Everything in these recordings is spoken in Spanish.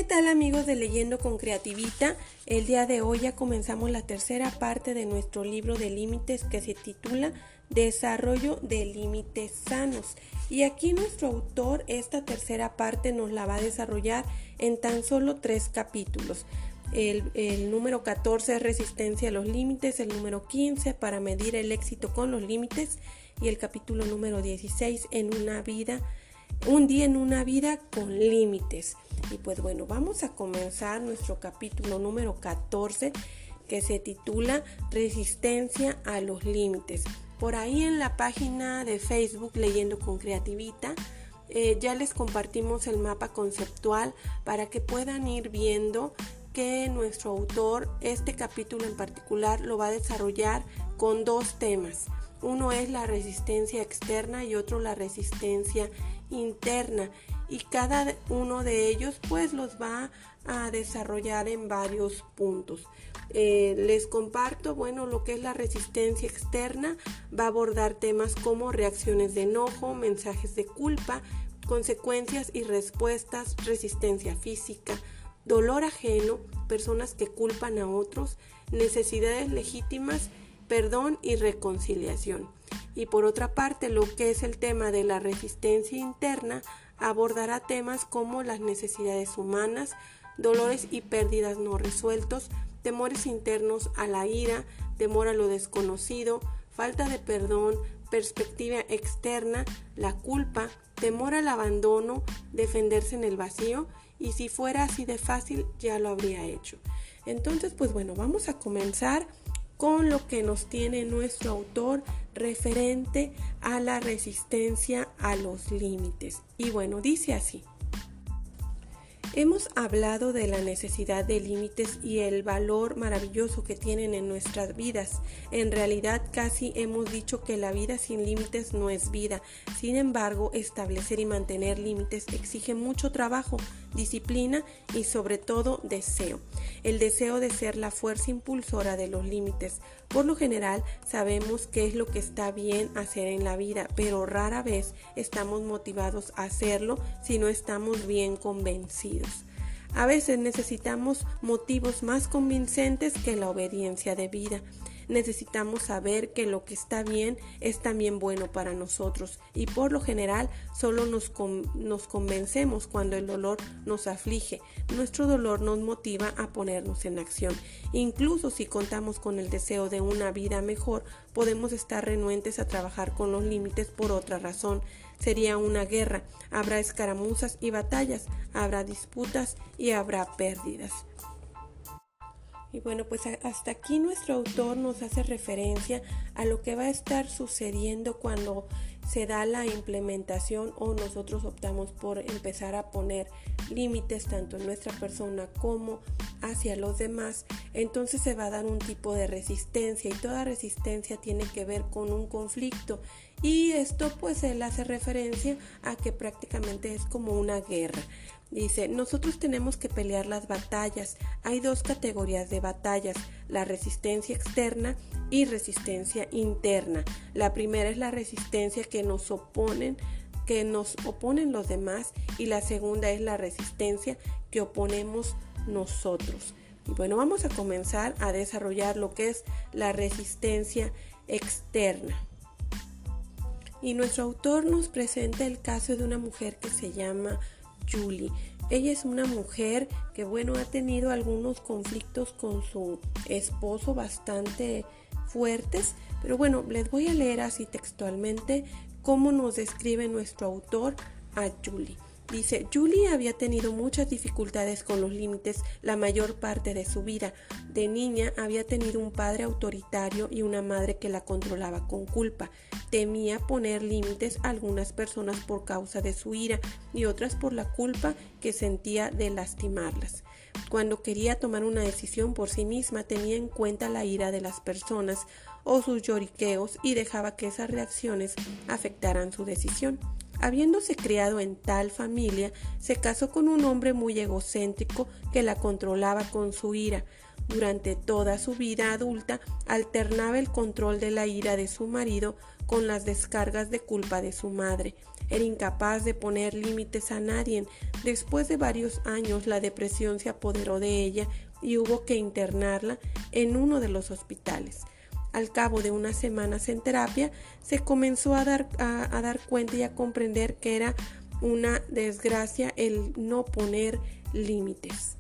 tal, amigos de Leyendo con Creativita? El día de hoy ya comenzamos la tercera parte de nuestro libro de límites que se titula Desarrollo de límites sanos. Y aquí nuestro autor esta tercera parte nos la va a desarrollar en tan solo 3 capítulos. El número 14 es resistencia a los límites, el número 15 para medir el éxito con los límites y el capítulo número 16 un día en una vida con límites. Y pues bueno, vamos a comenzar nuestro capítulo número 14 que se titula Resistencia a los límites. Por ahí en la página de Facebook Leyendo con Creativita ya les compartimos el mapa conceptual para que puedan ir viendo que nuestro autor este capítulo en particular lo va a desarrollar con 2 temas. Uno es la resistencia externa y otro la resistencia interna, y cada uno de ellos pues los va a desarrollar en varios puntos. Les comparto, lo que es la resistencia externa. Va a abordar temas como reacciones de enojo, mensajes de culpa, consecuencias y respuestas, resistencia física, dolor ajeno, personas que culpan a otros, necesidades legítimas, perdón y reconciliación. Y por otra parte, lo que es el tema de la resistencia interna abordará temas como las necesidades humanas, dolores y pérdidas no resueltos, temores internos a la ira, temor a lo desconocido, falta de perdón, perspectiva externa, la culpa, temor al abandono, defenderse en el vacío, y si fuera así de fácil ya lo habría hecho. Entonces, vamos a comenzar con lo que nos tiene nuestro autor referente a la resistencia a los límites. Y dice así: hemos hablado de la necesidad de límites y el valor maravilloso que tienen en nuestras vidas. En realidad, casi hemos dicho que la vida sin límites no es vida. Sin embargo, establecer y mantener límites exige mucho trabajo, disciplina y sobre todo deseo. El deseo de ser la fuerza impulsora de los límites. Por lo general, sabemos qué es lo que está bien hacer en la vida, pero rara vez estamos motivados a hacerlo si no estamos bien convencidos. A veces necesitamos motivos más convincentes que la obediencia debida. Necesitamos saber que lo que está bien es también bueno para nosotros, y por lo general solo nos convencemos cuando el dolor nos aflige. Nuestro dolor nos motiva a ponernos en acción. Incluso si contamos con el deseo de una vida mejor, podemos estar renuentes a trabajar con los límites por otra razón. Sería una guerra, habrá escaramuzas y batallas, habrá disputas y habrá pérdidas. Y hasta aquí nuestro autor nos hace referencia a lo que va a estar sucediendo cuando se da la implementación o nosotros optamos por empezar a poner límites tanto en nuestra persona como hacia los demás. Entonces se va a dar un tipo de resistencia, y toda resistencia tiene que ver con un conflicto, y esto él hace referencia a que prácticamente es como una guerra. Dice, nosotros tenemos que pelear las batallas. Hay 2 categorías de batallas: la resistencia externa y resistencia interna. La primera es la resistencia que nos oponen los demás, y la segunda es la resistencia que oponemos nosotros. Y vamos a comenzar a desarrollar lo que es la resistencia externa. Y nuestro autor nos presenta el caso de una mujer que se llama Julie. Ella es una mujer que ha tenido algunos conflictos con su esposo bastante fuertes, pero les voy a leer así textualmente cómo nos describe nuestro autor a Julie. Dice, Julie había tenido muchas dificultades con los límites la mayor parte de su vida. De niña había tenido un padre autoritario y una madre que la controlaba con culpa. Temía poner límites a algunas personas por causa de su ira y otras por la culpa que sentía de lastimarlas. Cuando quería tomar una decisión por sí misma, tenía en cuenta la ira de las personas o sus lloriqueos y dejaba que esas reacciones afectaran su decisión. Habiéndose criado en tal familia, se casó con un hombre muy egocéntrico que la controlaba con su ira. Durante toda su vida adulta, alternaba el control de la ira de su marido con las descargas de culpa de su madre. Era incapaz de poner límites a nadie. Después de varios años, la depresión se apoderó de ella y hubo que internarla en uno de los hospitales. Al cabo de unas semanas en terapia, se comenzó a dar cuenta y a comprender que era una desgracia el no poner límites.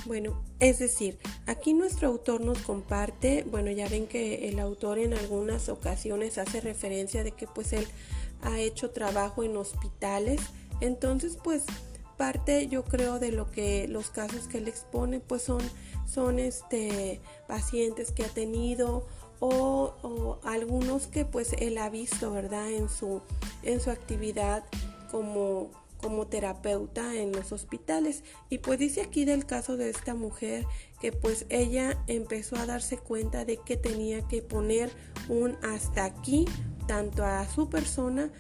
Bueno, es decir, aquí nuestro autor nos comparte, ya ven que el autor en algunas ocasiones hace referencia de que pues él ha hecho trabajo en hospitales, entonces pues parte yo creo de lo que los casos que él expone pues son pacientes que ha tenido o algunos que pues él ha visto, ¿verdad? En su actividad como terapeuta en los hospitales. Y pues dice aquí del caso de esta mujer que pues ella empezó a darse cuenta de que tenía que poner un hasta aquí tanto a su persona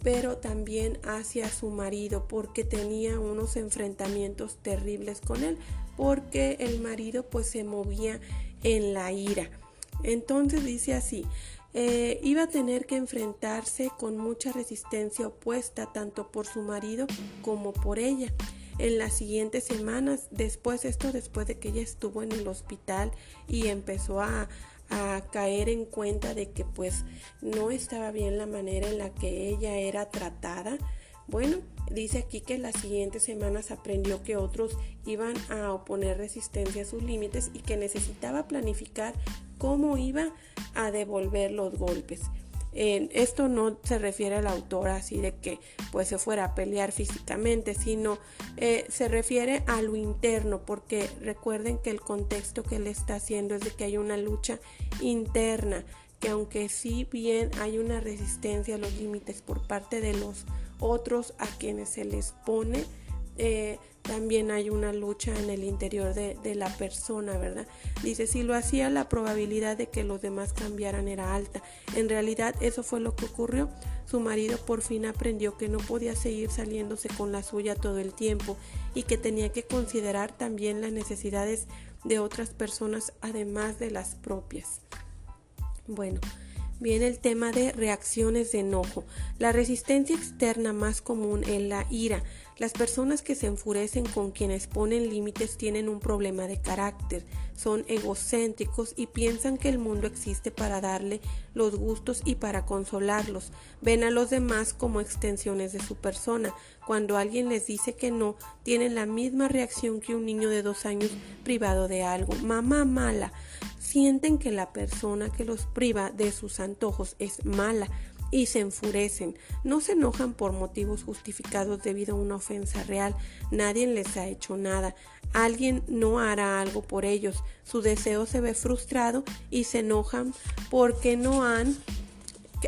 pero también hacia su marido, porque tenía unos enfrentamientos terribles con él, porque el marido pues se movía en la ira. Entonces dice así: iba a tener que enfrentarse con mucha resistencia opuesta tanto por su marido como por ella. En las siguientes semanas, después de que ella estuvo en el hospital y empezó a caer en cuenta de que pues no estaba bien la manera en la que ella era tratada. Dice aquí que en las siguientes semanas aprendió que otros iban a oponer resistencia a sus límites y que necesitaba planificar cómo iba a devolver los golpes. Esto no se refiere al autor así de que pues se fuera a pelear físicamente, sino se refiere a lo interno, porque recuerden que el contexto que él está haciendo es de que hay una lucha interna, que aunque sí bien hay una resistencia a los límites por parte de los otros a quienes se les pone, también hay una lucha en el interior de la persona, ¿verdad? Dice, si lo hacía, la probabilidad de que los demás cambiaran era alta. En realidad eso fue lo que ocurrió. Su marido por fin aprendió que no podía seguir saliéndose con la suya todo el tiempo y que tenía que considerar también las necesidades de otras personas además de las propias. Viene el tema de reacciones de enojo. La resistencia externa más común es la ira. Las personas que se enfurecen con quienes ponen límites tienen un problema de carácter, son egocéntricos y piensan que el mundo existe para darle los gustos y para consolarlos. Ven a los demás como extensiones de su persona. Cuando alguien les dice que no, tienen la misma reacción que un niño de 2 años privado de algo. Mamá mala. Sienten que la persona que los priva de sus antojos es mala y se enfurecen. No se enojan por motivos justificados debido a una ofensa real. Nadie les ha hecho nada. Alguien no hará algo por ellos. Su deseo se ve frustrado y se enojan porque no han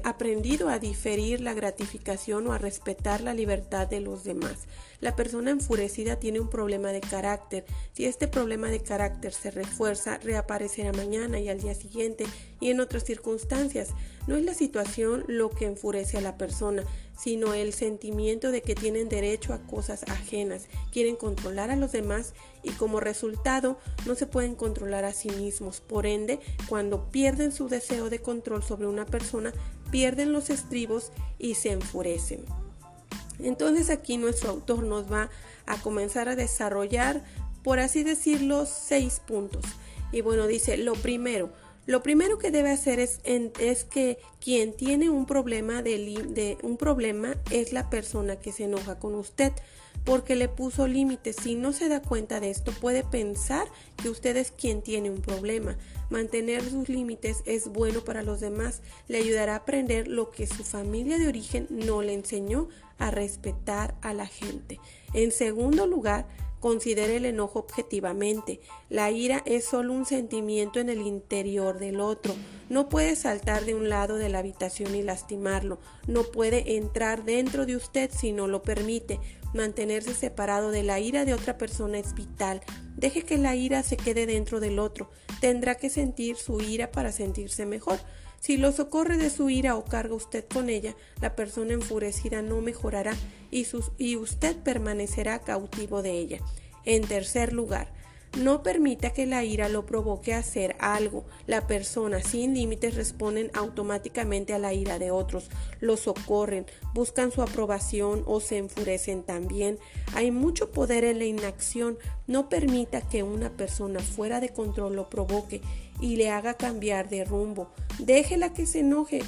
aprendido a diferir la gratificación o a respetar la libertad de los demás. La persona enfurecida tiene un problema de carácter. Si este problema de carácter se refuerza, reaparecerá mañana y al día siguiente y en otras circunstancias. No es la situación lo que enfurece a la persona, sino el sentimiento de que tienen derecho a cosas ajenas. Quieren controlar a los demás y como resultado no se pueden controlar a sí mismos. Por ende, cuando pierden su deseo de control sobre una persona, pierden los estribos y se enfurecen. Entonces aquí nuestro autor nos va a comenzar a desarrollar, por así decirlo, 6 puntos. Y dice, lo primero que debe hacer es que quien tiene un problema es la persona que se enoja con usted porque le puso límites. Si no se da cuenta de esto, puede pensar que usted es quien tiene un problema. Mantener sus límites es bueno para los demás. Le ayudará a aprender lo que su familia de origen no le enseñó, a respetar a la gente. En segundo lugar, considere el enojo objetivamente. La ira es solo un sentimiento en el interior del otro. No puede saltar de un lado de la habitación y lastimarlo. No puede entrar dentro de usted si no lo permite. Mantenerse separado de la ira de otra persona es vital. Deje que la ira se quede dentro del otro. Tendrá que sentir su ira para sentirse mejor. Si lo socorre de su ira o carga usted con ella, la persona enfurecida no mejorará y usted permanecerá cautivo de ella. En tercer lugar, no permita que la ira lo provoque a hacer algo. La persona sin límites responden automáticamente a la ira de otros, lo socorren, buscan su aprobación o se enfurecen también. Hay mucho poder en la inacción. No permita que una persona fuera de control lo provoque y le haga cambiar de rumbo. Déjela que se enoje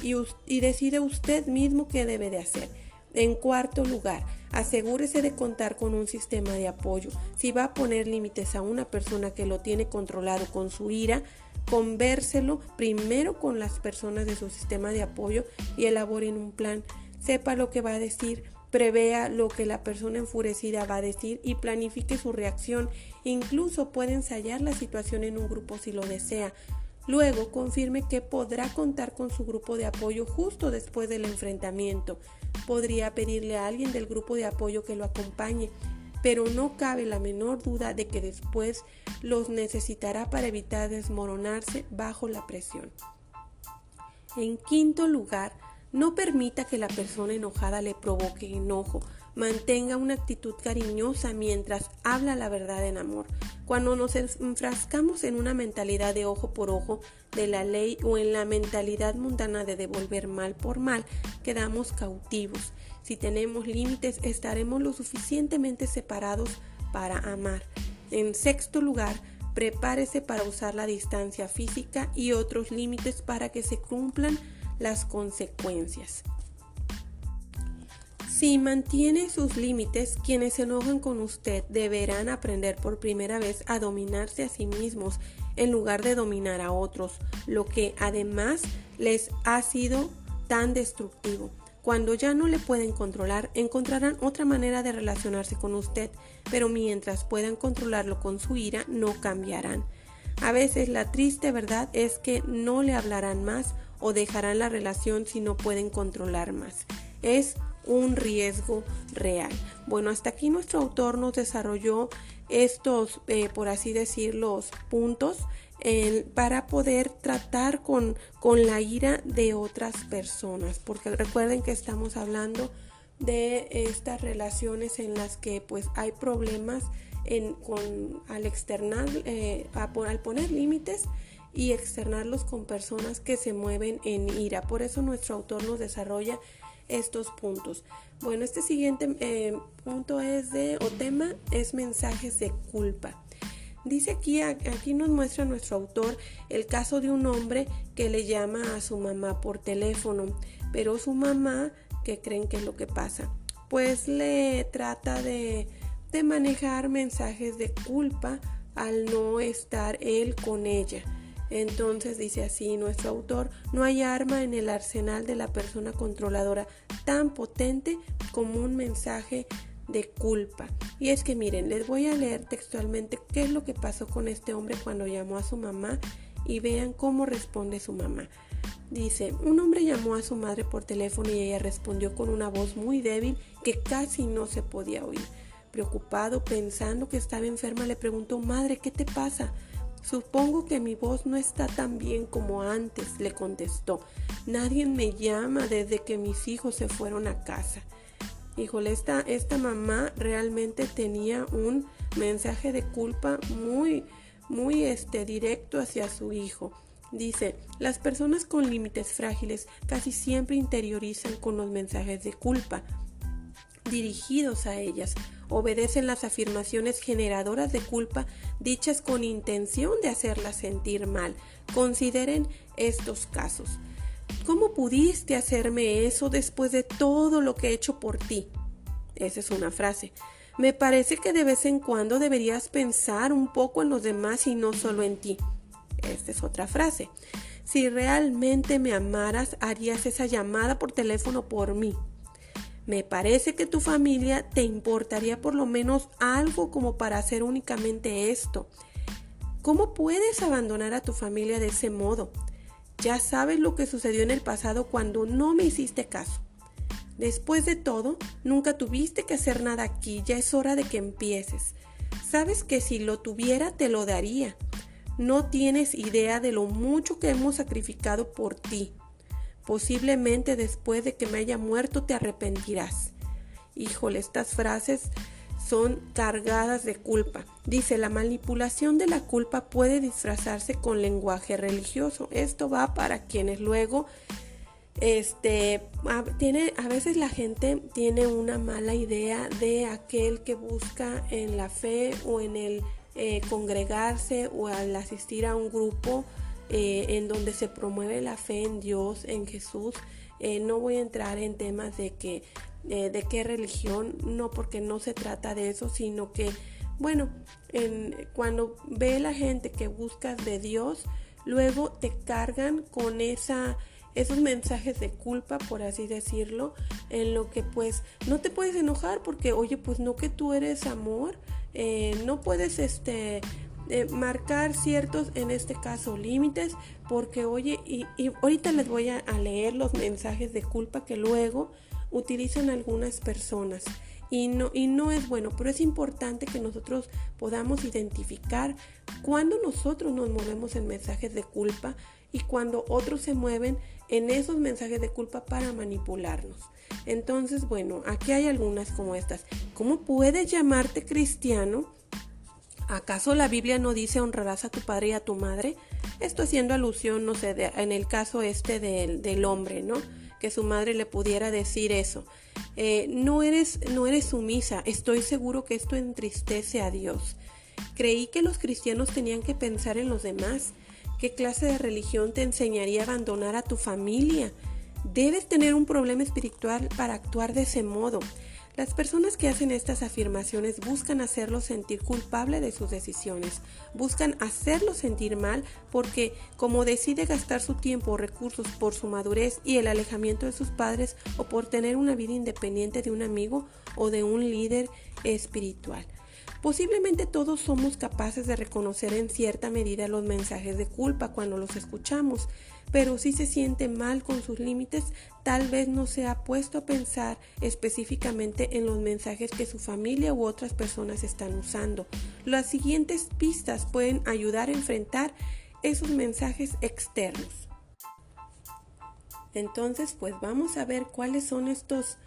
y decide usted mismo qué debe de hacer. En cuarto lugar, asegúrese de contar con un sistema de apoyo. Si va a poner límites a una persona que lo tiene controlado con su ira, convérselo primero con las personas de su sistema de apoyo y elaboren un plan. Sepa lo que va a decir, prevea lo que la persona enfurecida va a decir y planifique su reacción. Incluso puede ensayar la situación en un grupo si lo desea. Luego, confirme que podrá contar con su grupo de apoyo justo después del enfrentamiento. Podría pedirle a alguien del grupo de apoyo que lo acompañe, pero no cabe la menor duda de que después los necesitará para evitar desmoronarse bajo la presión. En quinto lugar, no permita que la persona enojada le provoque enojo. Mantenga una actitud cariñosa mientras habla la verdad en amor. Cuando nos enfrascamos en una mentalidad de ojo por ojo de la ley o en la mentalidad mundana de devolver mal por mal, quedamos cautivos. Si tenemos límites, estaremos lo suficientemente separados para amar. En sexto lugar, prepárese para usar la distancia física y otros límites para que se cumplan las consecuencias. Si mantiene sus límites, quienes se enojan con usted deberán aprender por primera vez a dominarse a sí mismos en lugar de dominar a otros, lo que además les ha sido tan destructivo. Cuando ya no le pueden controlar, encontrarán otra manera de relacionarse con usted, pero mientras puedan controlarlo con su ira, no cambiarán. A veces la triste verdad es que no le hablarán más o dejarán la relación si no pueden controlar más. Es un riesgo real. Bueno, hasta aquí nuestro autor nos desarrolló estos, por así decirlo, puntos para poder tratar con la ira de otras personas, porque recuerden que estamos hablando de estas relaciones en las que pues hay problemas al externar, al poner límites y externarlos con personas que se mueven en ira. Por eso nuestro autor nos desarrolla estos puntos. Bueno, este siguiente punto tema es mensajes de culpa. Dice aquí nos muestra nuestro autor el caso de un hombre que le llama a su mamá por teléfono, pero su mamá, ¿qué creen que es lo que pasa? Pues le trata de manejar mensajes de culpa al no estar él con ella. Entonces dice así nuestro autor: no hay arma en el arsenal de la persona controladora tan potente como un mensaje de culpa. Y es que miren, les voy a leer textualmente qué es lo que pasó con este hombre cuando llamó a su mamá y vean cómo responde su mamá. Dice: un hombre llamó a su madre por teléfono y ella respondió con una voz muy débil que casi no se podía oír. Preocupado, pensando que estaba enferma, le preguntó: madre, ¿qué te pasa? Supongo que mi voz no está tan bien como antes, le contestó. Nadie me llama desde que mis hijos se fueron a casa. Híjole, esta mamá realmente tenía un mensaje de culpa muy directo hacia su hijo. Dice: las personas con límites frágiles casi siempre interiorizan con los mensajes de culpa dirigidos a ellas. Obedecen las afirmaciones generadoras de culpa dichas con intención de hacerlas sentir mal. Consideren estos casos. ¿Cómo pudiste hacerme eso después de todo lo que he hecho por ti? Esa es una frase. Me parece que de vez en cuando deberías pensar un poco en los demás y no solo en ti. Esta es otra frase. Si realmente me amaras, harías esa llamada por teléfono por mí. Me parece que tu familia te importaría por lo menos algo como para hacer únicamente esto. ¿Cómo puedes abandonar a tu familia de ese modo? Ya sabes lo que sucedió en el pasado cuando no me hiciste caso. Después de todo, nunca tuviste que hacer nada aquí, ya es hora de que empieces. Sabes que si lo tuviera te lo daría. No tienes idea de lo mucho que hemos sacrificado por ti. Posiblemente después de que me haya muerto te arrepentirás. Híjole, estas frases son cargadas de culpa. Dice, la manipulación de la culpa puede disfrazarse con lenguaje religioso. Esto va para quienes luego a veces la gente tiene una mala idea de aquel que busca en la fe o en el congregarse o al asistir a un grupo en donde se promueve la fe en Dios, en Jesús. No voy a entrar en temas de qué religión, no, porque no se trata de eso, sino que, bueno, cuando ve la gente que buscas de Dios, luego te cargan con esos mensajes de culpa, por así decirlo, en lo que pues no te puedes enojar porque, oye, pues no, que tú eres amor, no puedes marcar ciertos, en este caso, límites, porque, oye, y ahorita les voy a leer los mensajes de culpa que luego utilizan algunas personas y no es bueno, pero es importante que nosotros podamos identificar cuando nosotros nos movemos en mensajes de culpa y cuando otros se mueven en esos mensajes de culpa para manipularnos. Entonces, bueno, aquí hay algunas como estas. ¿Cómo puedes llamarte cristiano? ¿Acaso la Biblia no dice honrarás a tu padre y a tu madre? Esto haciendo alusión, no sé, en el caso del hombre, ¿no? Que su madre le pudiera decir eso. No eres sumisa. Estoy seguro que esto entristece a Dios. Creí que los cristianos tenían que pensar en los demás. ¿Qué clase de religión te enseñaría a abandonar a tu familia? Debes tener un problema espiritual para actuar de ese modo. Las personas que hacen estas afirmaciones buscan hacerlo sentir culpable de sus decisiones, buscan hacerlo sentir mal porque como decide gastar su tiempo o recursos por su madurez y el alejamiento de sus padres o por tener una vida independiente de un amigo o de un líder espiritual. Posiblemente todos somos capaces de reconocer en cierta medida los mensajes de culpa cuando los escuchamos, pero si se siente mal con sus límites, tal vez no se ha puesto a pensar específicamente en los mensajes que su familia u otras personas están usando. Las siguientes pistas pueden ayudar a enfrentar esos mensajes externos. Entonces, pues vamos a ver cuáles son estas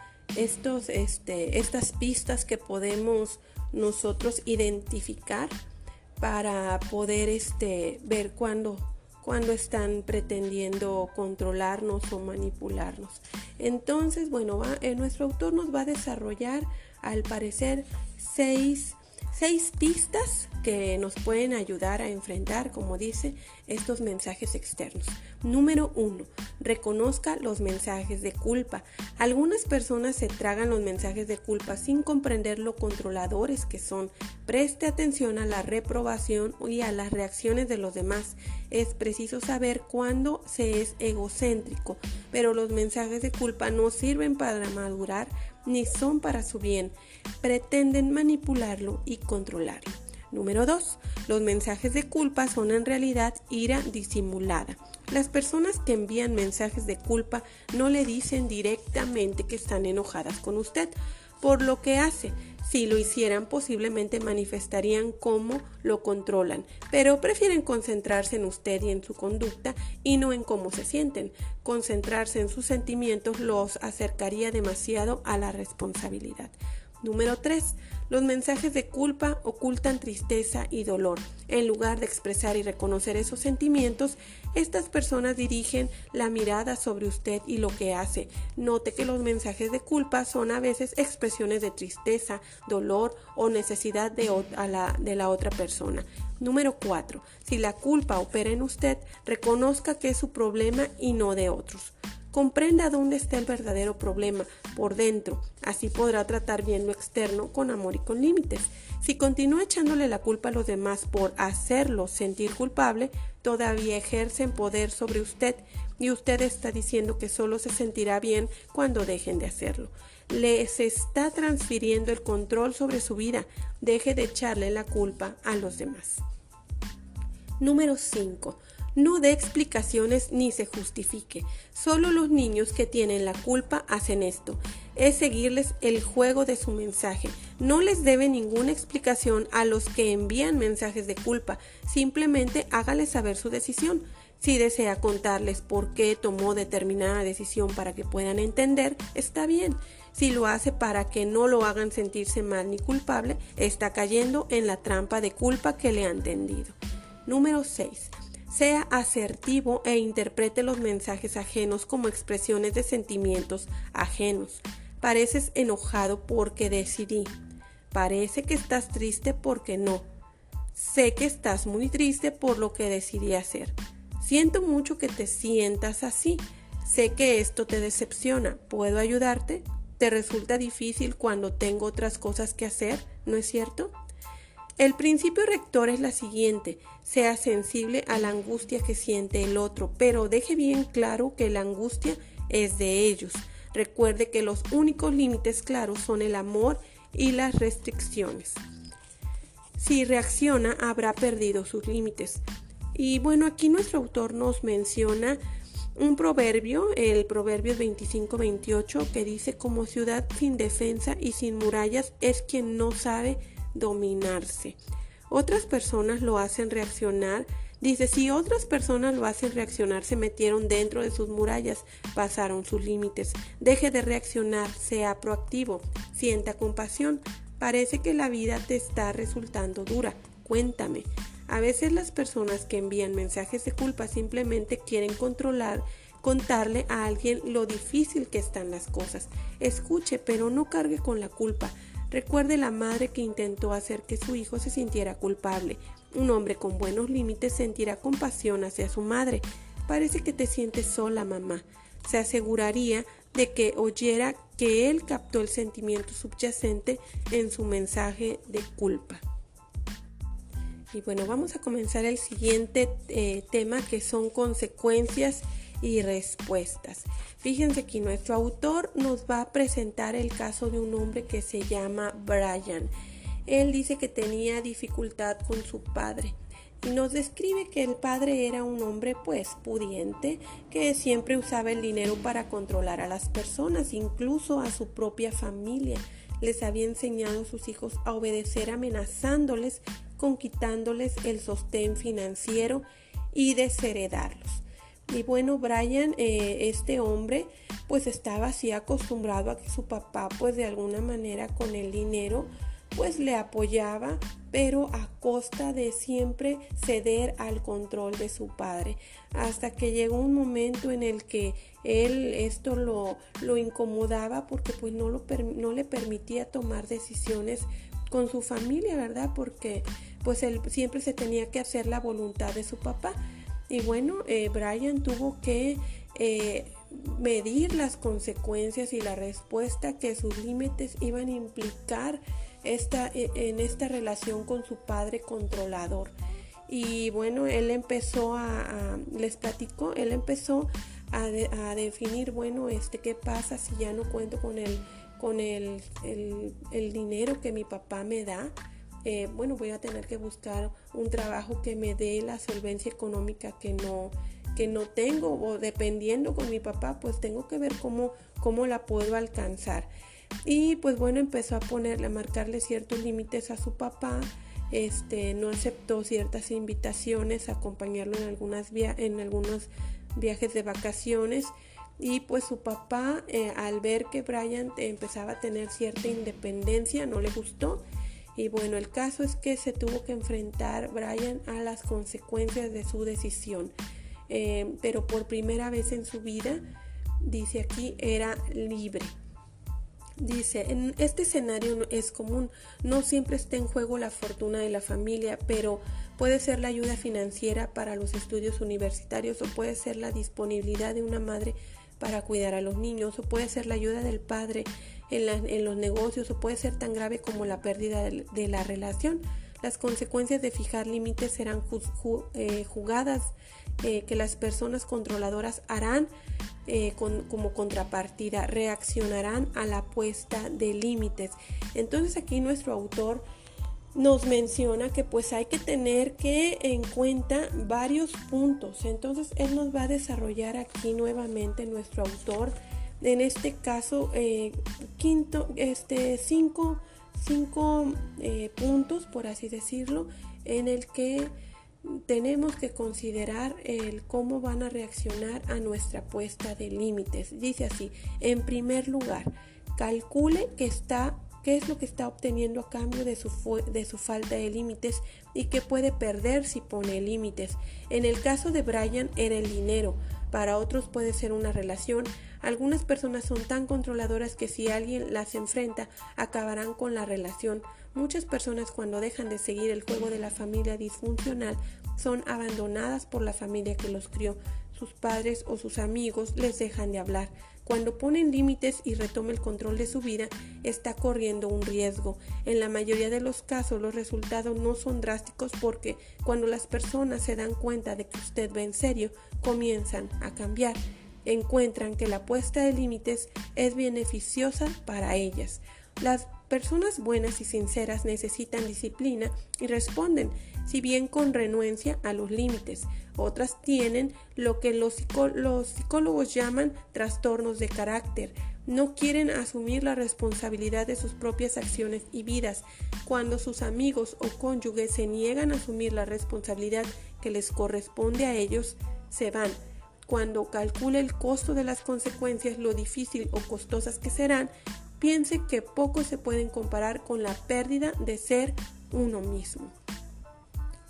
pistas que podemos nosotros identificar para poder ver cuándo están pretendiendo controlarnos o manipularnos. Entonces, bueno, nuestro autor nos va a desarrollar, al parecer, seis pistas que nos pueden ayudar a enfrentar, como dice, estos mensajes externos. Número 1. Reconozca los mensajes de culpa. Algunas personas se tragan los mensajes de culpa sin comprender lo controladores que son. Preste atención a la reprobación y a las reacciones de los demás. Es preciso saber cuándo se es egocéntrico, pero los mensajes de culpa no sirven para madurar ni son para su bien. Pretenden manipularlo y controlarlo. Número 2. Los mensajes de culpa son en realidad ira disimulada. Las personas que envían mensajes de culpa no le dicen directamente que están enojadas con usted por lo que hace. Si lo hicieran, posiblemente manifestarían cómo lo controlan, pero prefieren concentrarse en usted y en su conducta y no en cómo se sienten. Concentrarse en sus sentimientos los acercaría demasiado a la responsabilidad. Número 3. Los mensajes de culpa ocultan tristeza y dolor. En lugar de expresar y reconocer esos sentimientos, estas personas dirigen la mirada sobre usted y lo que hace. Note que los mensajes de culpa son a veces expresiones de tristeza, dolor o necesidad de la otra persona. Número 4. Si la culpa opera en usted, reconozca que es su problema y no de otros. Comprenda dónde está el verdadero problema, por dentro. Así podrá tratar bien lo externo con amor y con límites. Si continúa echándole la culpa a los demás por hacerlo sentir culpable, todavía ejercen poder sobre usted y usted está diciendo que solo se sentirá bien cuando dejen de hacerlo. Les está transfiriendo el control sobre su vida. Deje de echarle la culpa a los demás. Número 5. No dé explicaciones ni se justifique. Solo los niños que tienen la culpa hacen esto. Es seguirles el juego de su mensaje. No les debe ninguna explicación a los que envían mensajes de culpa. Simplemente hágales saber su decisión. Si desea contarles por qué tomó determinada decisión para que puedan entender, está bien. Si lo hace para que no lo hagan sentirse mal ni culpable, está cayendo en la trampa de culpa que le han tendido. Número 6. Sea asertivo e interprete los mensajes ajenos como expresiones de sentimientos ajenos. Pareces enojado porque decidí. Parece que estás triste porque no. Sé que estás muy triste por lo que decidí hacer. Siento mucho que te sientas así. Sé que esto te decepciona. ¿Puedo ayudarte? ¿Te resulta difícil cuando tengo otras cosas que hacer? ¿No es cierto? El principio rector es la siguiente: sea sensible a la angustia que siente el otro, pero deje bien claro que la angustia es de ellos. Recuerde que los únicos límites claros son el amor y las restricciones. Si reacciona, habrá perdido sus límites. Y bueno, aquí nuestro autor nos menciona un proverbio, el proverbio 25-28, que dice: como ciudad sin defensa y sin murallas es quien no sabe dominarse. Otras personas lo hacen reaccionar. Dice: si otras personas lo hacen reaccionar, se metieron dentro de sus murallas, pasaron sus límites. Deje de reaccionar, sea proactivo, sienta compasión. Parece que la vida te está resultando dura. Cuéntame. A veces las personas que envían mensajes de culpa simplemente quieren contarle a alguien lo difícil que están las cosas. Escuche, pero no cargue con la culpa. Recuerde la madre que intentó hacer que su hijo se sintiera culpable. Un hombre con buenos límites sentirá compasión hacia su madre. Parece que te sientes sola, mamá. Se aseguraría de que oyera que él captó el sentimiento subyacente en su mensaje de culpa. Y bueno, vamos a comenzar el siguiente tema, que son consecuencias y respuestas. Fíjense que nuestro autor nos va a presentar el caso de un hombre que se llama Brian. Él dice que tenía dificultad con su padre y nos describe que el padre era un hombre pues pudiente, que siempre usaba el dinero para controlar a las personas, incluso a su propia familia. Les había enseñado a sus hijos a obedecer, amenazándoles con quitándoles el sostén financiero y desheredarlos. Y bueno, Brian, este hombre, pues estaba así acostumbrado a que su papá, pues de alguna manera con el dinero, pues le apoyaba, pero a costa de siempre ceder al control de su padre. Hasta que llegó un momento en el que él esto lo incomodaba, porque pues no le permitía tomar decisiones con su familia, ¿verdad? Porque pues él siempre se tenía que hacer la voluntad de su papá. Y bueno, Brian tuvo que medir las consecuencias y la respuesta que sus límites iban a implicar en esta relación con su padre controlador. Y bueno, él empezó les platico, él empezó a definir, bueno, ¿qué pasa si ya no cuento con el dinero que mi papá me da? Bueno, voy a tener que buscar un trabajo que me dé la solvencia económica que no tengo, o dependiendo con mi papá, pues tengo que ver cómo la puedo alcanzar. Y pues bueno, empezó a marcarle ciertos límites a su papá. No aceptó ciertas invitaciones a acompañarlo en algunos viajes de vacaciones. Y pues su papá, al ver que Brian empezaba a tener cierta independencia, no le gustó. Y bueno, el caso es que se tuvo que enfrentar Brian a las consecuencias de su decisión. Pero por primera vez en su vida, dice aquí, era libre. Dice: en este escenario es común, no siempre está en juego la fortuna de la familia, pero puede ser la ayuda financiera para los estudios universitarios, o puede ser la disponibilidad de una madre para cuidar a los niños, o puede ser la ayuda del padre en los negocios, o puede ser tan grave como la pérdida de la relación. Las consecuencias de fijar límites serán jugadas que las personas controladoras harán como contrapartida, reaccionarán a la puesta de límites. Entonces aquí nuestro autor nos menciona que pues hay que tener en cuenta varios puntos. Entonces él nos va a desarrollar aquí nuevamente, nuestro autor, en este caso cinco puntos, por así decirlo, en el que tenemos que considerar el cómo van a reaccionar a nuestra puesta de límites. Dice así: en primer lugar, calcule qué es lo que está obteniendo a cambio de su falta de límites y qué puede perder si pone límites. En el caso de Brian era el dinero, para otros puede ser una relación. Algunas personas son tan controladoras que si alguien las enfrenta, acabarán con la relación. Muchas personas, cuando dejan de seguir el juego de la familia disfuncional, son abandonadas por la familia que los crió. Sus padres o sus amigos les dejan de hablar. Cuando ponen límites y retoma el control de su vida, está corriendo un riesgo. En la mayoría de los casos, los resultados no son drásticos porque cuando las personas se dan cuenta de que usted va en serio, comienzan a cambiar. Encuentran que la puesta de límites es beneficiosa para ellas. Las personas buenas y sinceras necesitan disciplina y responden, si bien con renuencia, a los límites. Otras tienen lo que los psicólogos llaman trastornos de carácter. No quieren asumir la responsabilidad de sus propias acciones y vidas. Cuando sus amigos o cónyuges se niegan a asumir la responsabilidad que les corresponde a ellos, se van. Cuando calcule el costo de las consecuencias, lo difícil o costosas que serán, piense que poco se pueden comparar con la pérdida de ser uno mismo.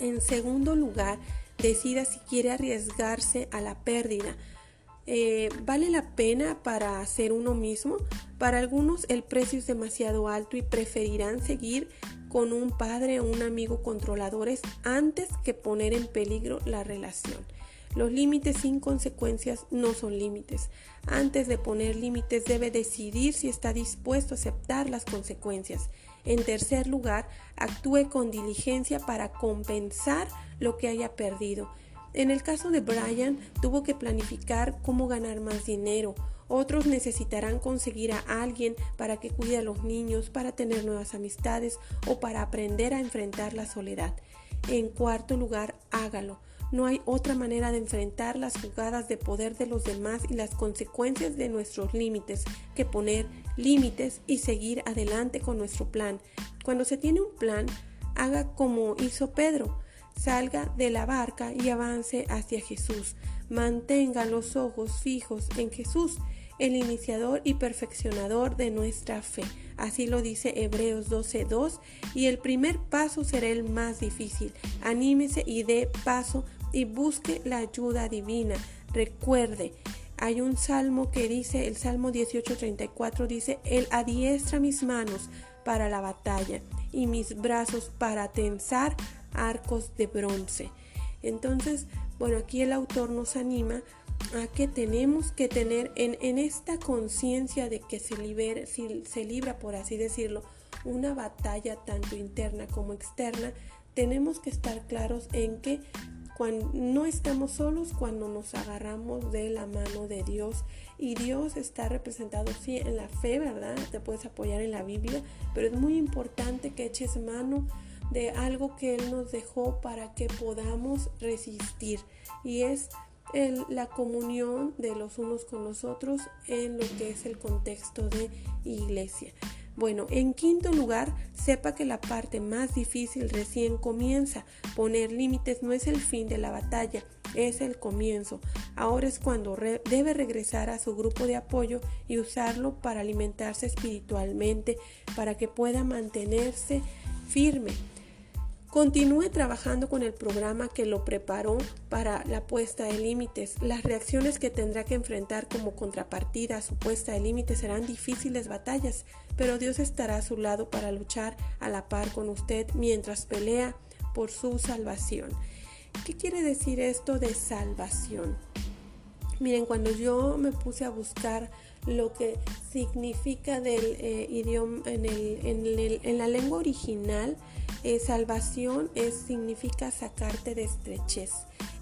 En segundo lugar, decida si quiere arriesgarse a la pérdida. ¿Vale la pena para ser uno mismo? Para algunos el precio es demasiado alto y preferirán seguir con un padre o un amigo controladores antes que poner en peligro la relación. Los límites sin consecuencias no son límites. Antes de poner límites debe decidir si está dispuesto a aceptar las consecuencias. En tercer lugar, actúe con diligencia para compensar lo que haya perdido. En el caso de Brian, tuvo que planificar cómo ganar más dinero. Otros necesitarán conseguir a alguien para que cuide a los niños, para tener nuevas amistades o para aprender a enfrentar la soledad. En cuarto lugar, hágalo. No hay otra manera de enfrentar las jugadas de poder de los demás y las consecuencias de nuestros límites que poner límites y seguir adelante con nuestro plan. Cuando se tiene un plan, haga como hizo Pedro. Salga de la barca y avance hacia Jesús. Mantenga los ojos fijos en Jesús, el iniciador y perfeccionador de nuestra fe. Así lo dice Hebreos 12:2, y el primer paso será el más difícil. Anímese y dé paso y busque la ayuda divina. Recuerde, hay un salmo que dice, el Salmo 18:34 dice: Él adiestra mis manos para la batalla y mis brazos para tensar arcos de bronce. Entonces, bueno, aquí el autor nos anima a que tenemos que tener en esta conciencia de que se libra, por así decirlo, una batalla tanto interna como externa. Tenemos que estar claros en que cuando no estamos solos, cuando nos agarramos de la mano de Dios, y Dios está representado sí en la fe, ¿verdad? Te puedes apoyar en la Biblia, pero es muy importante que eches mano de algo que Él nos dejó para que podamos resistir, y es la comunión de los unos con los otros en lo que es el contexto de iglesia. Bueno, en quinto lugar, sepa que la parte más difícil recién comienza. Poner límites no es el fin de la batalla, es el comienzo. Ahora es cuando debe regresar a su grupo de apoyo y usarlo para alimentarse espiritualmente, para que pueda mantenerse firme. Continúe trabajando con el programa que lo preparó para la puesta de límites. Las reacciones que tendrá que enfrentar como contrapartida a su puesta de límites serán difíciles batallas, pero Dios estará a su lado para luchar a la par con usted mientras pelea por su salvación. ¿Qué quiere decir esto de salvación? Miren, cuando yo me puse a buscar lo que significa del idioma en la lengua original, salvación significa sacarte de estrechez.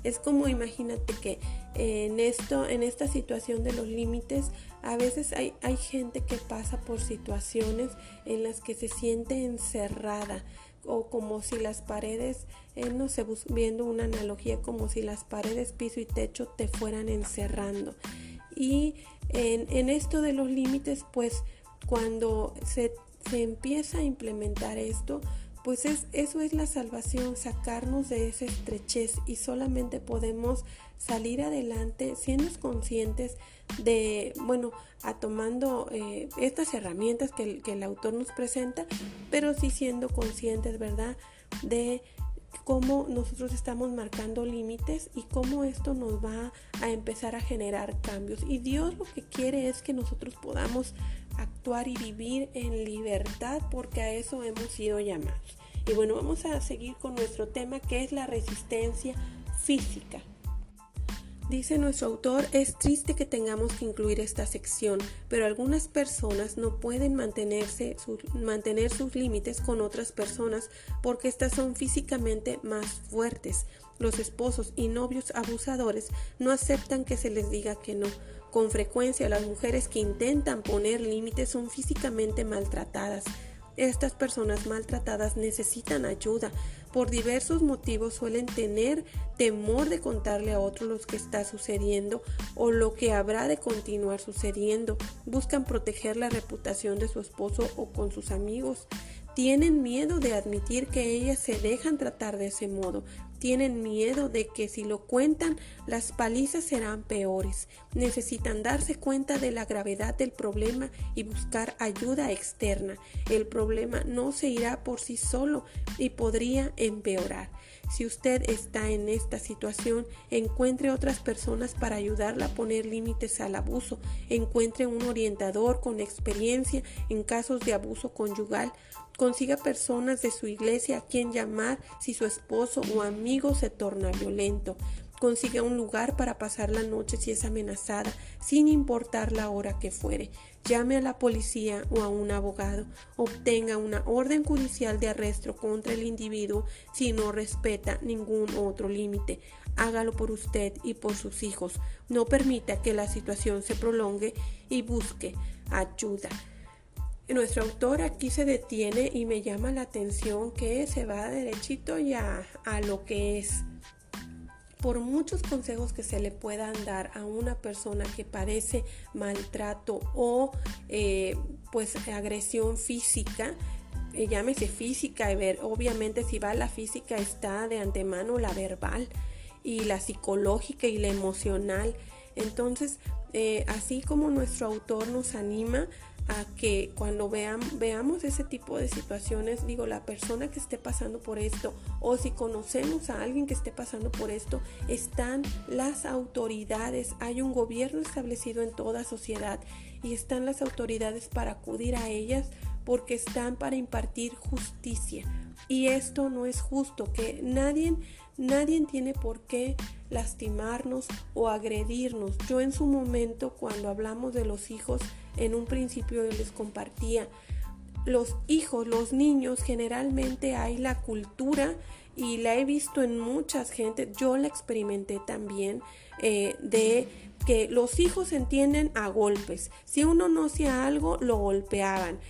Es como, imagínate que en esta situación de los límites, a veces hay gente que pasa por situaciones en las que se siente encerrada, o como si las paredes, no sé, viendo una analogía, como si las paredes, piso y techo te fueran encerrando. Y en esto de los límites, pues cuando se empieza a implementar esto, pues eso es la salvación, sacarnos de esa estrechez, y solamente podemos salir adelante siendo conscientes de, tomando estas herramientas que el autor nos presenta, pero sí siendo conscientes, ¿verdad?, de cómo nosotros estamos marcando límites y cómo esto nos va a empezar a generar cambios. Y Dios lo que quiere es que nosotros podamos actuar y vivir en libertad, porque a eso hemos sido llamados. Y bueno, vamos a seguir con nuestro tema, que es la resistencia física. Dice nuestro autor: es triste que tengamos que incluir esta sección, pero algunas personas no pueden mantener sus límites con otras personas porque estas son físicamente más fuertes. Los esposos y novios abusadores no aceptan que se les diga que no. Con frecuencia, las mujeres que intentan poner límites son físicamente maltratadas. Estas personas maltratadas necesitan ayuda. Por diversos motivos suelen tener temor de contarle a otros lo que está sucediendo o lo que habrá de continuar sucediendo. Buscan proteger la reputación de su esposo o con sus amigos. Tienen miedo de admitir que ellas se dejan tratar de ese modo. Tienen miedo de que si lo cuentan, las palizas serán peores. Necesitan darse cuenta de la gravedad del problema y buscar ayuda externa. El problema no se irá por sí solo y podría empeorar. Si usted está en esta situación, encuentre otras personas para ayudarla a poner límites al abuso. Encuentre un orientador con experiencia en casos de abuso conyugal. Consiga personas de su iglesia a quien llamar si su esposo o amigo se torna violento. Consiga un lugar para pasar la noche si es amenazada, sin importar la hora que fuere. Llame a la policía o a un abogado. Obtenga una orden judicial de arresto contra el individuo si no respeta ningún otro límite. Hágalo por usted y por sus hijos. No permita que la situación se prolongue y busque ayuda. Nuestro autor aquí se detiene y me llama la atención que se va derechito ya a lo que es. Por muchos consejos que se le puedan dar a una persona que padece maltrato o agresión física, llámese física, obviamente si va a la física está de antemano la verbal y la psicológica y la emocional. Entonces, así como nuestro autor nos anima a que cuando veamos ese tipo de situaciones, la persona que esté pasando por esto, o si conocemos a alguien que esté pasando por esto, están las autoridades. Hay un gobierno establecido en toda sociedad y están las autoridades para acudir a ellas, porque están para impartir justicia. Y esto no es justo, que nadie tiene por qué lastimarnos o agredirnos. Yo en su momento, cuando hablamos de los hijos, en un principio yo les compartía, los hijos, los niños, generalmente hay la cultura, y la he visto en muchas gente, yo la experimenté también, de que los hijos entienden a golpes. Si uno no hacía algo, lo golpeaban.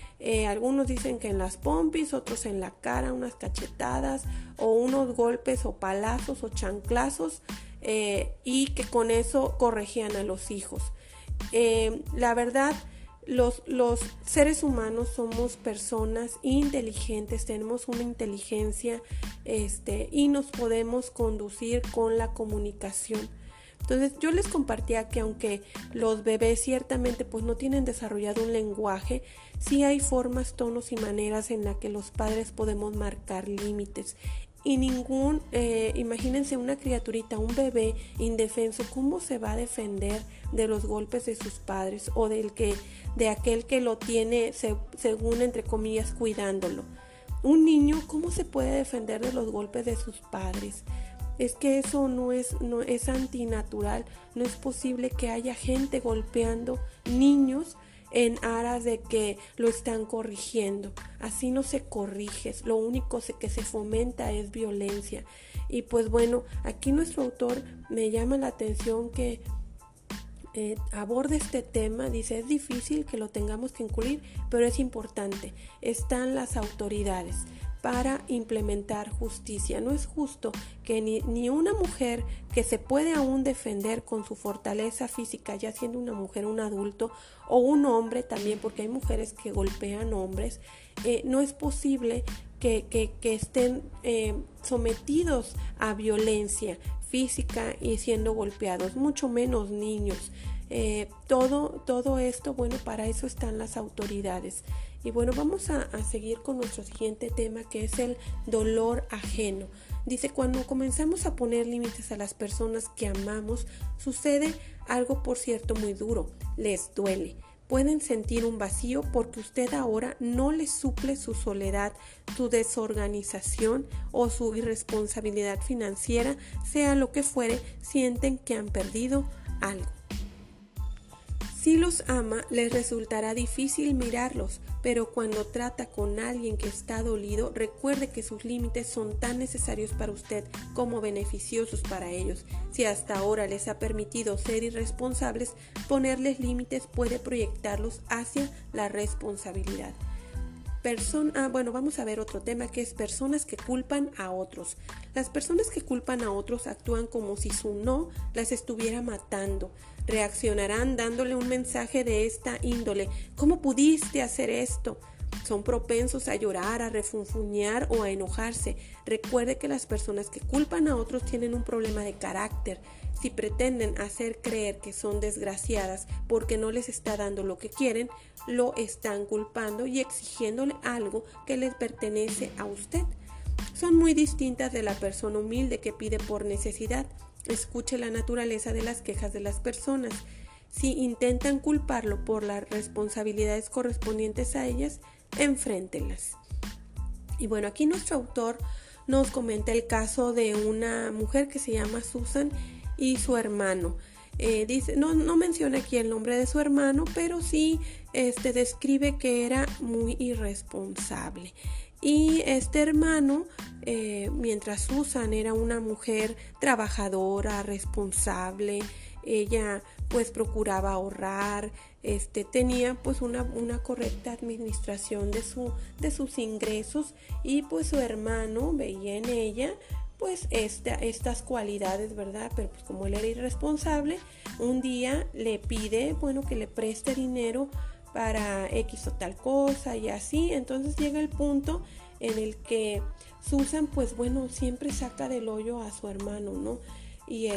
Algunos dicen que en las pompis, otros en la cara, unas cachetadas o unos golpes o palazos o chanclazos, y que con eso corregían a los hijos. La verdad, los seres humanos somos personas inteligentes, tenemos una inteligencia y nos podemos conducir con la comunicación. Entonces yo les compartía que aunque los bebés ciertamente no tienen desarrollado un lenguaje, sí hay formas, tonos y maneras en las que los padres podemos marcar límites. Y imagínense una criaturita, un bebé indefenso, ¿cómo se va a defender de los golpes de sus padres o de aquel que lo tiene, según entre comillas, cuidándolo? Un niño, ¿cómo se puede defender de los golpes de sus padres? Es que eso no es antinatural. No es posible que haya gente golpeando niños en aras de que lo están corrigiendo. Así no se corrige, lo único que se fomenta es violencia. Y aquí nuestro autor me llama la atención que aborda este tema. Dice: es difícil que lo tengamos que incluir, pero es importante. Están las autoridades para implementar justicia. No es justo que ni una mujer que se puede aún defender con su fortaleza física, ya siendo una mujer, un adulto, o un hombre también, porque hay mujeres que golpean hombres, no es posible que estén sometidos a violencia física y siendo golpeados, mucho menos niños. Todo esto, bueno, para eso están las autoridades. Y bueno, vamos a seguir con nuestro siguiente tema, que es el dolor ajeno. Dice, cuando comenzamos a poner límites a las personas que amamos, sucede algo, por cierto, muy duro. Les duele. Pueden sentir un vacío porque usted ahora no les suple su soledad, su desorganización o su irresponsabilidad financiera, sea lo que fuere, sienten que han perdido algo. Si los ama, les resultará difícil mirarlos, pero cuando trata con alguien que está dolido, recuerde que sus límites son tan necesarios para usted como beneficiosos para ellos. Si hasta ahora les ha permitido ser irresponsables, ponerles límites puede proyectarlos hacia la responsabilidad. Vamos a ver otro tema, que es personas que culpan a otros. Las personas que culpan a otros actúan como si su no las estuviera matando. Reaccionarán dándole un mensaje de esta índole: ¿cómo pudiste hacer esto? Son propensos a llorar, a refunfuñar o a enojarse. Recuerde que las personas que culpan a otros tienen un problema de carácter. Si pretenden hacer creer que son desgraciadas porque no les está dando lo que quieren, lo están culpando y exigiéndole algo que les pertenece a usted. Son muy distintas de la persona humilde que pide por necesidad. Escuche la naturaleza de las quejas de las personas. Si intentan culparlo por las responsabilidades correspondientes a ellas, enfréntenlas. Y bueno, aquí nuestro autor nos comenta el caso de una mujer que se llama Susan y su hermano. Dice, no menciona aquí el nombre de su hermano, pero sí describe que era muy irresponsable. Y este hermano, mientras Susan era una mujer trabajadora, responsable, ella pues procuraba ahorrar, tenía pues una correcta administración de sus ingresos, y pues su hermano veía en ella pues estas cualidades, ¿verdad? Pero pues como él era irresponsable, un día le pide, bueno, que le preste dinero para X o tal cosa y así. Entonces llega el punto en el que Susan, pues bueno, siempre saca del hoyo a su hermano, ¿no? Y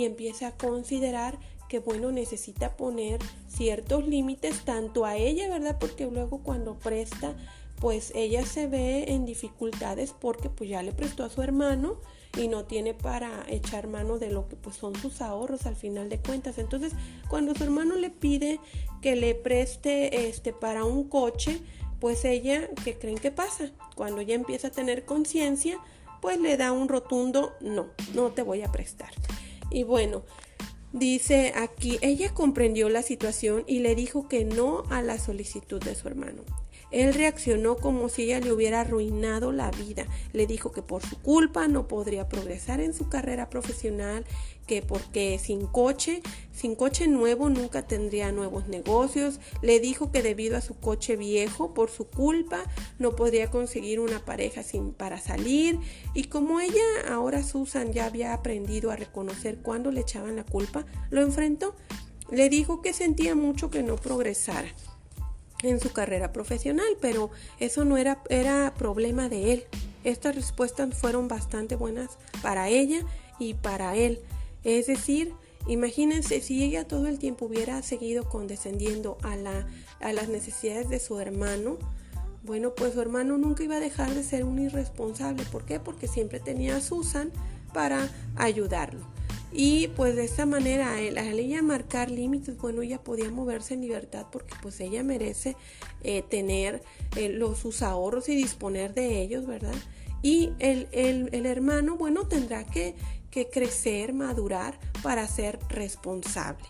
empieza a considerar que bueno, necesita poner ciertos límites tanto a ella, ¿verdad? Porque luego cuando presta, pues ella se ve en dificultades porque pues ya le prestó a su hermano y no tiene para echar mano de lo que pues son sus ahorros al final de cuentas. Entonces, cuando su hermano le pide que le preste para un coche, pues ella, ¿qué creen que pasa? Cuando ella empieza a tener conciencia, pues le da un rotundo no te voy a prestar. Y bueno, dice aquí, ella comprendió la situación y le dijo que no a la solicitud de su hermano. Él reaccionó como si ella le hubiera arruinado la vida. Le dijo que por su culpa no podría progresar en su carrera profesional, que porque sin coche nuevo nunca tendría nuevos negocios. Le dijo que debido a su coche viejo, por su culpa, no podría conseguir una pareja para salir. Y como ella, ahora Susan, ya había aprendido a reconocer cuando le echaban la culpa, lo enfrentó. Le dijo que sentía mucho que no progresara en su carrera profesional, pero eso no era problema de él. Estas respuestas fueron bastante buenas para ella y para él. Es decir, imagínense si ella todo el tiempo hubiera seguido condescendiendo a las necesidades de su hermano. Bueno, pues su hermano nunca iba a dejar de ser un irresponsable. ¿Por qué? Porque siempre tenía a Susan para ayudarlo. Y pues de esta manera, al ella marcar límites, bueno, ella podía moverse en libertad porque pues ella merece tener sus ahorros y disponer de ellos, ¿verdad? Y el hermano, bueno, tendrá que crecer, madurar para ser responsable.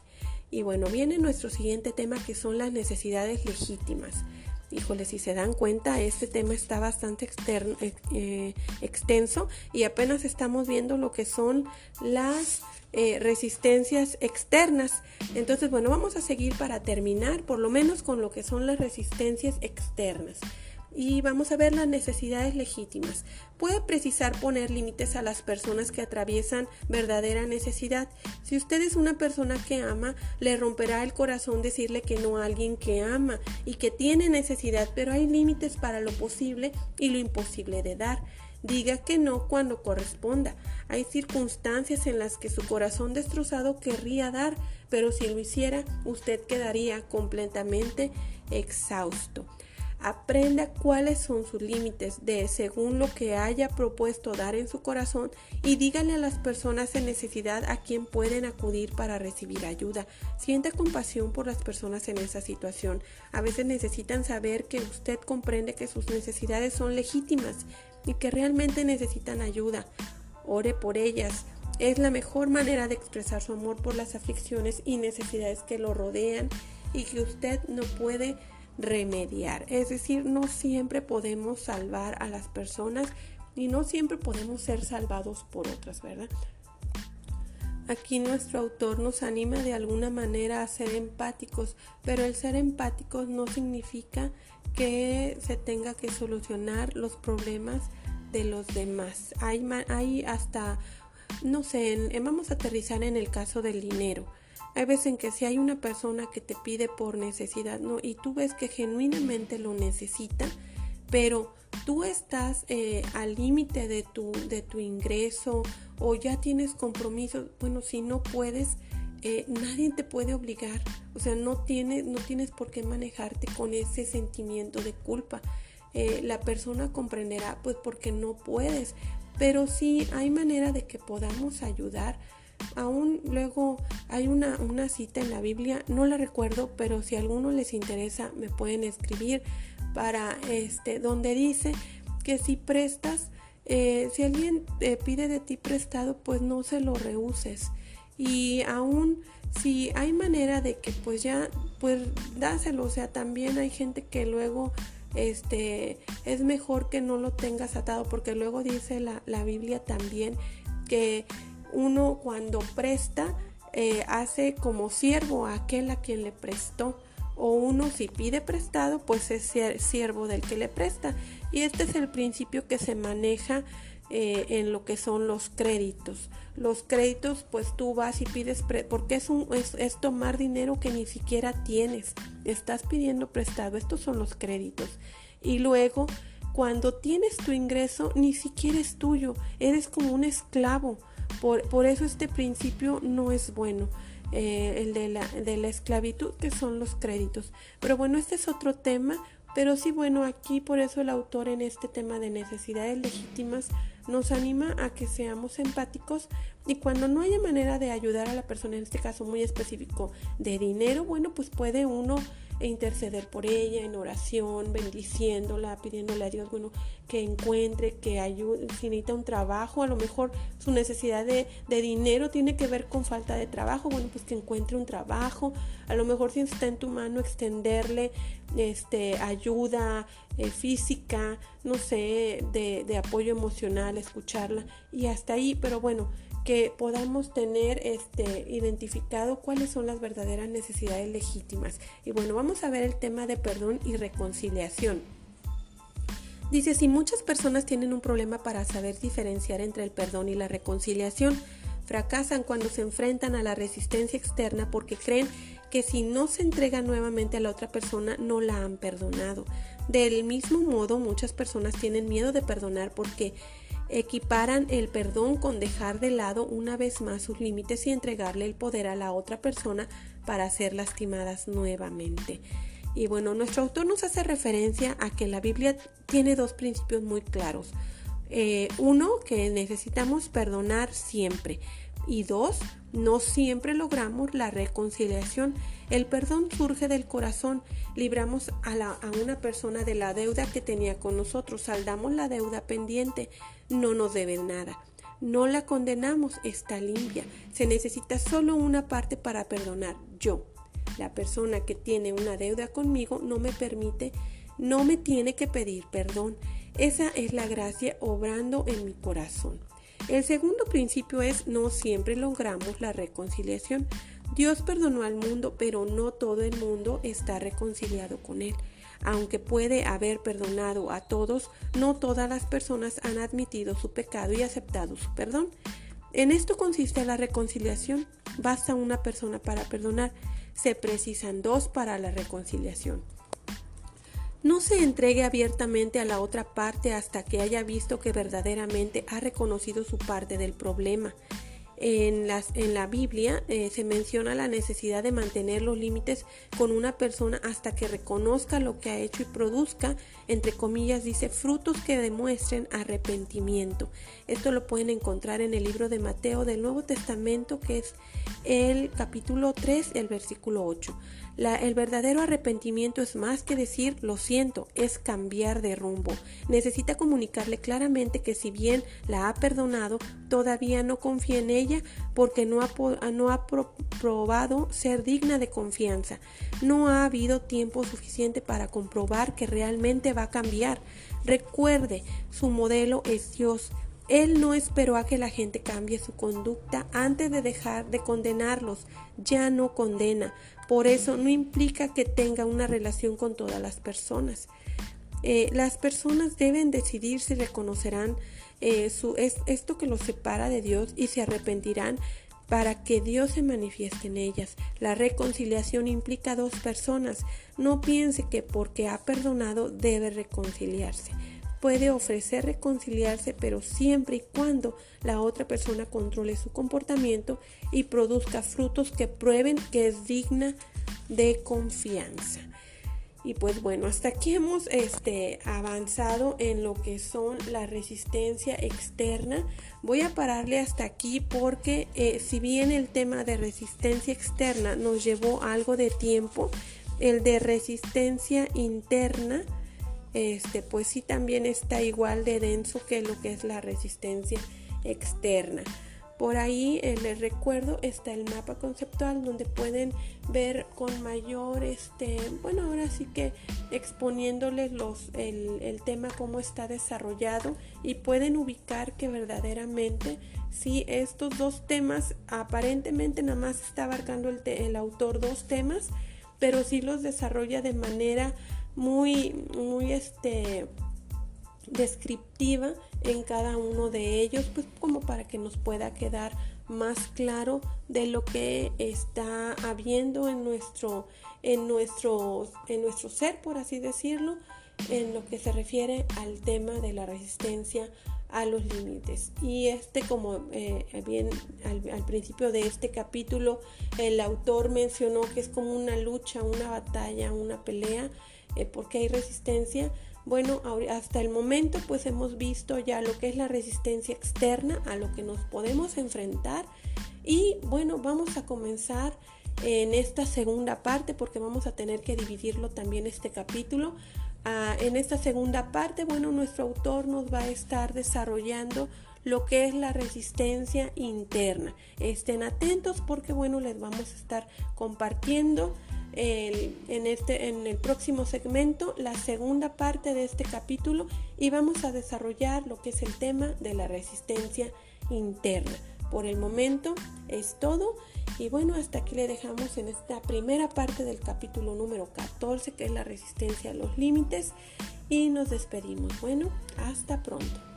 Y bueno, viene nuestro siguiente tema, que son las necesidades legítimas. Híjole, si se dan cuenta, este tema está bastante extenso y apenas estamos viendo lo que son las resistencias externas. Entonces, bueno, vamos a seguir para terminar por lo menos con lo que son las resistencias externas. Y vamos a ver las necesidades legítimas. Puede precisar poner límites a las personas que atraviesan verdadera necesidad. Si usted es una persona que ama, le romperá el corazón decirle que no a alguien que ama y que tiene necesidad, pero hay límites para lo posible y lo imposible de dar. Diga que no cuando corresponda. Hay circunstancias en las que su corazón destrozado querría dar, pero si lo hiciera, usted quedaría completamente exhausto. Aprenda cuáles son sus límites según lo que haya propuesto dar en su corazón y dígale a las personas en necesidad a quien pueden acudir para recibir ayuda. Sienta compasión por las personas en esa situación. A veces necesitan saber que usted comprende que sus necesidades son legítimas y que realmente necesitan ayuda. Ore por ellas. Es la mejor manera de expresar su amor por las aflicciones y necesidades que lo rodean y que usted no puede remediar. Es decir, no siempre podemos salvar a las personas y no siempre podemos ser salvados por otras, ¿verdad? Aquí nuestro autor nos anima de alguna manera a ser empáticos, pero el ser empáticos no significa que se tenga que solucionar los problemas de los demás. Hay hasta, no sé, vamos a aterrizar en el caso del dinero. Hay veces en que si hay una persona que te pide por necesidad, ¿no? Y tú ves que genuinamente lo necesita, pero tú estás al límite de tu ingreso o ya tienes compromisos. Bueno, si no puedes, nadie te puede obligar. O sea, no tienes por qué manejarte con ese sentimiento de culpa. La persona comprenderá, pues, porque no puedes. Pero sí hay manera de que podamos ayudar. Aún luego hay una cita en la Biblia, no la recuerdo, pero si a alguno les interesa me pueden escribir para donde dice que si prestas, si alguien pide de ti prestado, pues no se lo rehuses. Y aún si hay manera de que pues ya, pues dáselo. O sea, también hay gente que luego es mejor que no lo tengas atado, porque luego dice la Biblia también que uno cuando presta hace como siervo a aquel a quien le prestó, o uno si pide prestado pues es siervo del que le presta. Y este es el principio que se maneja en lo que son los créditos. Los créditos, pues tú vas y pides porque es tomar dinero que ni siquiera tienes, estás pidiendo prestado. Estos son los créditos. Y luego cuando tienes tu ingreso ni siquiera es tuyo, eres como un esclavo. Por eso este principio no es bueno, el de la esclavitud, que son los créditos. Pero bueno, este es otro tema. Pero sí, bueno, aquí por eso el autor en este tema de necesidades legítimas nos anima a que seamos empáticos, y cuando no haya manera de ayudar a la persona, en este caso muy específico de dinero, bueno, pues puede uno interceder por ella en oración, bendiciéndola, pidiéndole a Dios, bueno, que encuentre, que ayude. Si necesita un trabajo, a lo mejor su necesidad de dinero tiene que ver con falta de trabajo, bueno, pues que encuentre un trabajo. A lo mejor si está en tu mano extenderle ayuda física, no sé, de apoyo emocional, escucharla, y hasta ahí. Pero bueno, que podamos tener identificado cuáles son las verdaderas necesidades legítimas. Y bueno, vamos a ver el tema de perdón y reconciliación. Dice, si muchas personas tienen un problema para saber diferenciar entre el perdón y la reconciliación, fracasan cuando se enfrentan a la resistencia externa porque creen que si no se entregan nuevamente a la otra persona no la han perdonado. Del mismo modo, muchas personas tienen miedo de perdonar porque equiparan el perdón con dejar de lado una vez más sus límites y entregarle el poder a la otra persona para ser lastimadas nuevamente. Y bueno, nuestro autor nos hace referencia a que la Biblia tiene dos principios muy claros. Uno, que necesitamos perdonar siempre. Y dos, no siempre logramos la reconciliación. El perdón surge del corazón. Libramos a una persona de la deuda que tenía con nosotros. Saldamos la deuda pendiente. No nos debe nada. No la condenamos, está limpia. Se necesita solo una parte para perdonar. Yo, la persona que tiene una deuda conmigo, no me tiene que pedir perdón. Esa es la gracia obrando en mi corazón. El segundo principio es: no siempre logramos la reconciliación. Dios perdonó al mundo, pero no todo el mundo está reconciliado con Él. Aunque puede haber perdonado a todos, no todas las personas han admitido su pecado y aceptado su perdón. En esto consiste la reconciliación. Basta una persona para perdonar. Se precisan dos para la reconciliación. No se entregue abiertamente a la otra parte hasta que haya visto que verdaderamente ha reconocido su parte del problema. En la Biblia se menciona la necesidad de mantener los límites con una persona hasta que reconozca lo que ha hecho y produzca, entre comillas, dice, frutos que demuestren arrepentimiento. Esto lo pueden encontrar en el libro de Mateo del Nuevo Testamento, que es el capítulo 3, el versículo 8. El verdadero arrepentimiento es más que decir lo siento, es cambiar de rumbo. Necesita comunicarle claramente que si bien la ha perdonado, todavía no confía en ella porque no ha probado ser digna de confianza. No ha habido tiempo suficiente para comprobar que realmente va a cambiar. Recuerde, su modelo es Dios. Él no esperó a que la gente cambie su conducta antes de dejar de condenarlos. Ya no condena. Por eso no implica que tenga una relación con todas las personas. Las personas deben decidir si reconocerán esto que los separa de Dios y se arrepentirán para que Dios se manifieste en ellas. La reconciliación implica dos personas. No piense que porque ha perdonado debe reconciliarse. Puede ofrecer reconciliarse, pero siempre y cuando la otra persona controle su comportamiento y produzca frutos que prueben que es digna de confianza. Y pues bueno, hasta aquí hemos avanzado en lo que son la resistencia externa. Voy a pararle hasta aquí porque si bien el tema de resistencia externa nos llevó algo de tiempo, el de resistencia interna pues sí también está igual de denso que lo que es la resistencia externa. Por ahí les recuerdo está el mapa conceptual donde pueden ver con mayor, ahora sí que exponiéndoles el tema cómo está desarrollado y pueden ubicar que verdaderamente sí estos dos temas aparentemente nada más está abarcando el autor dos temas, pero sí los desarrolla de manera muy descriptiva en cada uno de ellos, pues como para que nos pueda quedar más claro de lo que está habiendo en nuestro ser, por así decirlo, en lo que se refiere al tema de la resistencia a los límites. Y como bien al principio de este capítulo el autor mencionó que es como una lucha, una batalla, una pelea, porque hay resistencia. Bueno, hasta el momento pues hemos visto ya lo que es la resistencia externa a lo que nos podemos enfrentar y bueno, vamos a comenzar en esta segunda parte porque vamos a tener que dividirlo también este capítulo. En esta segunda parte, bueno, nuestro autor nos va a estar desarrollando lo que es la resistencia interna. Estén atentos porque bueno, les vamos a estar compartiendo en el próximo segmento la segunda parte de este capítulo y vamos a desarrollar lo que es el tema de la resistencia interna. Por el momento es todo y bueno, hasta aquí le dejamos en esta primera parte del capítulo número 14 que es la resistencia a los límites y nos despedimos. Bueno, hasta pronto.